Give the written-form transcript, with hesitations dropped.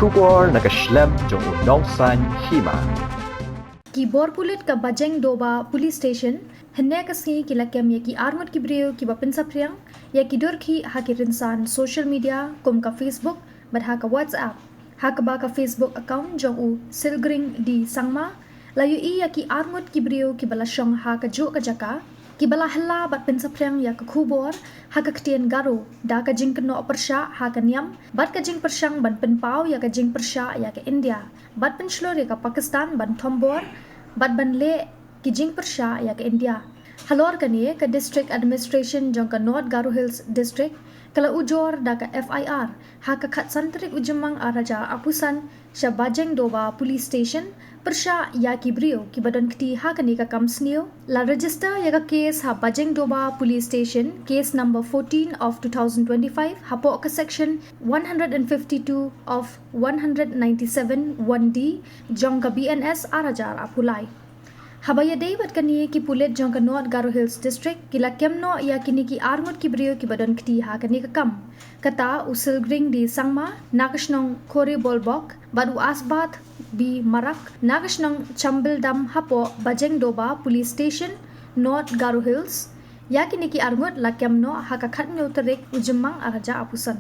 kubor nakaslem jong unongsan Hima. Kibor Pulit ka Bajeng Doba Police Station henne kasngi kilakem Ïaki Arngut Kibriyo Kiba Pynsaphriang Ïaki Durkhih hakirinsan social media kum ka Facebook bad ha ka WhatsApp ha ka ba ka Facebook account jong u silgring di sangma layu Ïaki Arngut Kibriyo Kibala syong ha ka jo ka jaka Kibala hela bat Pynsaphriang ya ka kubor ha ka ketien garu da ka jing keno persya ha ka niam bat ka jing persyang ban penpau ya ka jing persya ya ka India bat penslor ya ka Pakistan ban tombor bat ban le ki jing persya ya ka India halor ka ni ka district administration jong ka North Garo Hills district kala ujor da ka FIR ha ka khat santrik ujemang araja apusan sya Bajeng Doba Police Station persya Ïaki Brio ki badan kti ha ka ni ka kamsnio la register ya ka case ha Bajeng Doba Police Station case number 14 of 2025 hapo ka section 152 of 197 1D jong ka BNS arajar apulai Habaya David kani ki Pulit jong ka North Garo Hills district kila kemno ya kini ki Arngut Kibriyo ki badan kti ha kani ka kam kata usil gring di sangma nakashnong kore bolbok badu asbat bi marak nakashnong chambil dam hapo Bajeng Doba Police Station North Garo Hills ya kini ki Arngut la kemno ha ka khatnyo tarik ujemang araja apusan